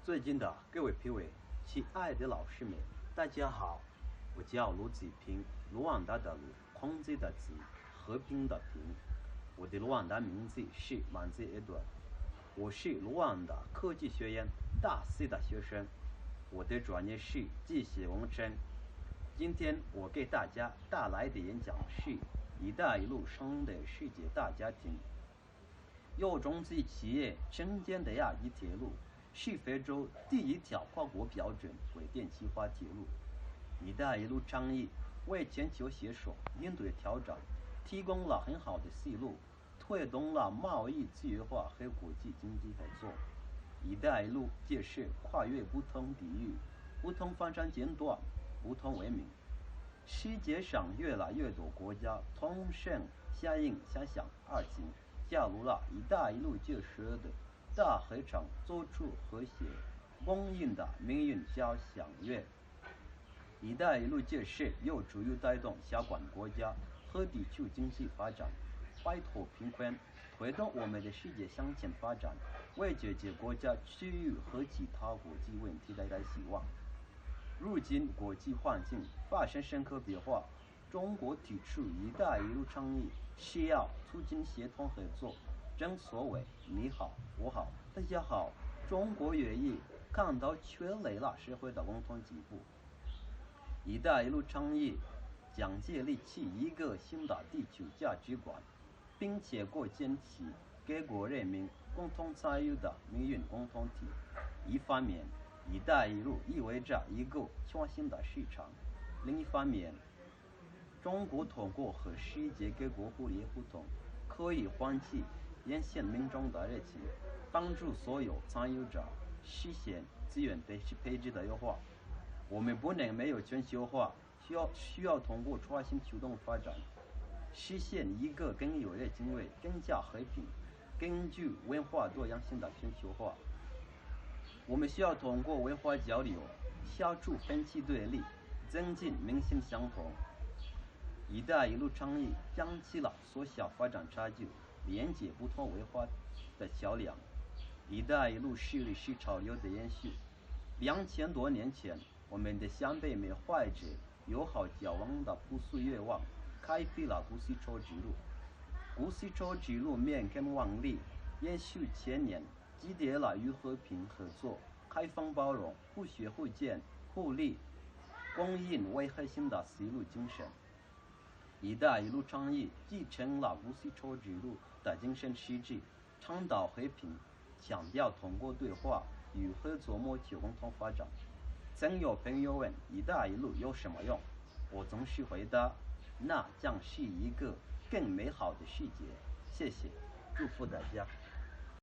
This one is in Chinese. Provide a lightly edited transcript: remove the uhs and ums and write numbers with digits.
最近的各位评委，亲爱的老师们，大家好，我叫卢子平，卢旺达的卢，孔子的子，和平的平。我的卢旺达名字是满子一段，我是卢旺达科技学院大四的学生，我的专业是机械工程。今天我给大家带来的演讲是“一带一路”上的世界大家庭。由中资企业承建的亚一铁路是非洲第一条跨国标准轨电气化铁路。“一带一路”倡议为全球携手应对挑战提供了很好的思路，推动了贸易自由化和国际经济合作。“一带一路”就是跨越不同地域、不同发展阶段、不同文明，世界上越来越多国家同声响应相向而进，加入了“一带一路”建设的大合唱，做出和谐共赢的命运交响乐。“一带一路”建设有助于带动相关国家和地区经济发展，摆脱贫困，推动我们的世界向前发展，为解决国家区域和其他国际问题带来希望。如今国际环境发生深刻变化，中国提出“一带一路”倡议是要促进协同合作。正所谓你好我好大家好，中国愿意看到全人类社会的共同进步。“一带一路”倡议将建立起一个新的地球价值观，并且构建起各国人民共同参与的命运共同体。一方面，“一带一路”意味着一个全新的市场；另一方面，中国通过和世界各国互利互动，可以唤起沿线民众的热情，帮助所有参与者实现资源配置的优化。我们不能没有全球化，需要通过创新驱动发展，实现一个更有人情味、更加和平、更具文化多样性的全球化。我们需要通过文化交流，消除分歧对立，增进民心相通。“一带一路”倡议讲起了缩小发展差距、连接不同文化的桥梁。“一带一路”是历史潮流的延续。2000多年前，我们的先辈们怀着友好交往的朴素愿望，开辟了古丝绸之路。古丝绸之路绵亘万里，延续千年，积淀了与和平、合作、开放、包容、互学互鉴、互利共赢为核心的丝路精神。“一带一路”倡议继承了古丝绸之路的精神实质，倡导和平，强调通过对话与合作谋求共同发展。曾有朋友问“一带一路”有什么用？我总是回答：那将是一个更美好的世界。谢谢，祝福大家。